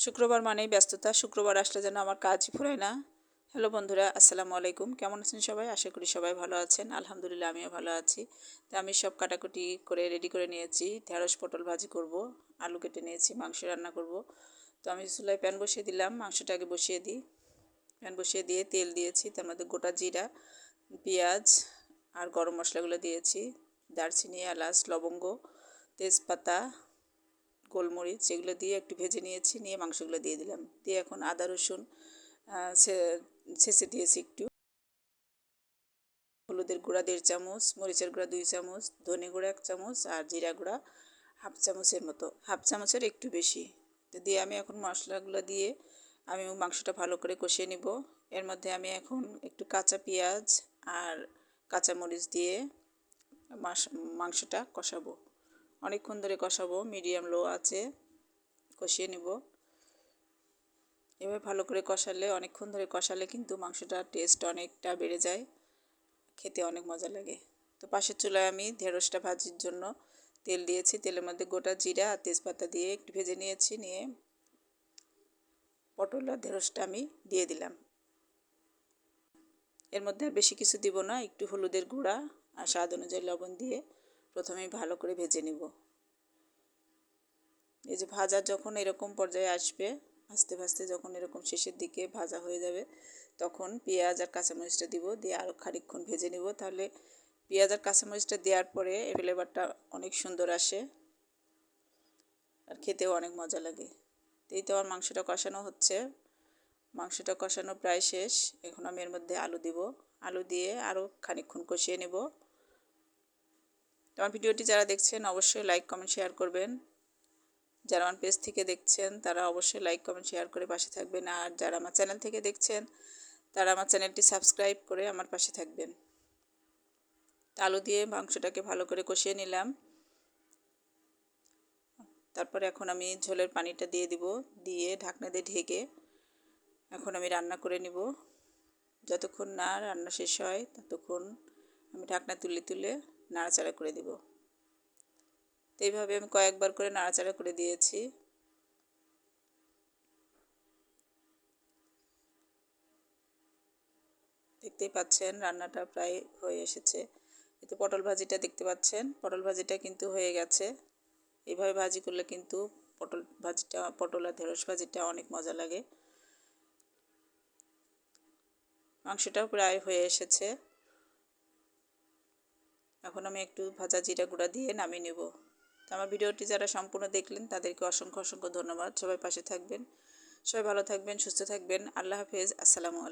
শুক্রবার মানেই ব্যস্ততা। শুক্রবার আসলে যেন আমার কাজই ফুরায় না। হ্যালো বন্ধুরা, আসসালামু আলাইকুম। কেমন আছেন সবাই? আশা করি সবাই ভালো আছেন। আলহামদুলিল্লাহ আমিও ভালো আছি। তো আমি সব কাটাকুটি করে রেডি করে নিয়েছি। ঢেঁড়স পটল ভাজি করব, আলু কেটে নিয়েছি, মাংস রান্না করব। তো আমি চুলায় প্যান বসিয়ে দিলাম, মাংসটা আগে বসিয়ে দিই। প্যান বসিয়ে দিয়ে তেল দিয়েছি, তার মধ্যে গোটা জিরা, পেঁয়াজ আর গরম মশলাগুলো দিয়েছি। দারচিনি, এলাচ, লবঙ্গ, তেজপাতা, গোলমরিচ এগুলো দিয়ে একটু ভেজে নিয়েছি, নিয়ে মাংসগুলো দিয়ে দিলাম। দিয়ে এখন আদা রসুন ছেঁচে দিয়েছি একটু। হলুদের গুঁড়া 1.5 চামচ, মরিচের গুঁড়া 2 চামচ, ধনে গুঁড়া 1 চামচ আর জিরা গুঁড়া হাফ চামচের মতো, হাফ চামচের একটু বেশি। তো দিয়ে আমি এখন মশলাগুলো দিয়ে আমি মাংসটা ভালো করে কষিয়ে নিব। এর মধ্যে আমি এখন একটু কাঁচা পেঁয়াজ আর কাঁচা মরিচ দিয়ে মাংসটা কষাবো। অনেকক্ষণ ধরে কষাবো, মিডিয়াম লো আছে কষিয়ে নিব। এভাবে ভালো করে কষালে, অনেকক্ষণ ধরে কষালে কিন্তু মাংসটার টেস্ট অনেকটা বেড়ে যায়, খেতে অনেক মজা লাগে। তো পাশের চুলায় আমি ঢেঁড়সটা ভাজির জন্য তেল দিয়েছি। তেলের মধ্যে গোটা জিরা আর তেজপাতা দিয়ে একটু ভেজে নিয়েছি, নিয়ে পটল আর ঢেঁড়সটা আমি দিয়ে দিলাম। এর মধ্যে আর বেশি কিছু দিব না, একটু হলুদের গুঁড়া আর স্বাদ অনুযায়ী লবণ দিয়ে প্রথমে ভালো করে ভেজে নিব। এই যে ভাজা যখন এরকম পর্যায়ে আসবে, ভাজতে ভাজতে যখন এরকম শেষের দিকে ভাজা হয়ে যাবে, তখন পেঁয়াজ আর কাঁচামরিচটা দিব, দিয়ে আরও খানিকক্ষণ ভেজে নিব। তাহলে পেঁয়াজ আর কাঁচামরিচটা দেওয়ার পরে এই ফ্লেভারটা অনেক সুন্দর আসে আর খেতেও অনেক মজা লাগে। এই তো আমার মাংসটা কষানো হচ্ছে, মাংসটা কষানো প্রায় শেষ। এখন আমি এর মধ্যে আলু দিব, আলু দিয়ে আরও খানিকক্ষণ কষিয়ে নেব। আমার ভিডিওটি যারা দেখছেন অবশ্যই লাইক কমেন্ট শেয়ার করবেন। যারা আমার পেজ থেকে দেখছেন তারা অবশ্যই লাইক কমেন্ট শেয়ার করে পাশে থাকবেন, আর যারা আমার চ্যানেল থেকে দেখছেন তারা আমার চ্যানেলটি সাবস্ক্রাইব করে আমার পাশে থাকবেন। আলু দিয়ে মাংসটাকে ভালো করে কষিয়ে নিলাম। তারপরে এখন আমি ঝোলের পানিটা দিয়ে দিব, দিয়ে ঢাকনা দিয়ে ঢেকে এখন আমি রান্না করে নিব। যতক্ষণ না রান্না শেষ হয় ততক্ষণ আমি ঢাকনা তুলে তুলে নাড়াচাড়া করে দিব। তো এইভাবে আমি কয়েকবার করে নাড়াচাড়া করে দিয়েছি। দেখতেই পাচ্ছেন রান্নাটা প্রায় হয়ে এসেছে। এতে পটল ভাজিটা দেখতে পাচ্ছেন, পটল ভাজিটা কিন্তু হয়ে গেছে। এইভাবে ভাজি করলে কিন্তু পটল আর ঢেঁড়স ভাজিটা অনেক মজা লাগে। মাংসটাও প্রায় হয়ে এসেছে। এখন আমি একটু ভাজা জিরা গুঁড়া দিয়ে নামিয়ে নেব। তো আমার ভিডিওটি যারা সম্পূর্ণ দেখলেন তাদেরকে অসংখ্য অসংখ্য ধন্যবাদ। সবাই পাশে থাকবেন, সবাই ভালো থাকবেন, সুস্থ থাকবেন। আল্লাহ হাফেজ, আসসালামু আলাইকুম।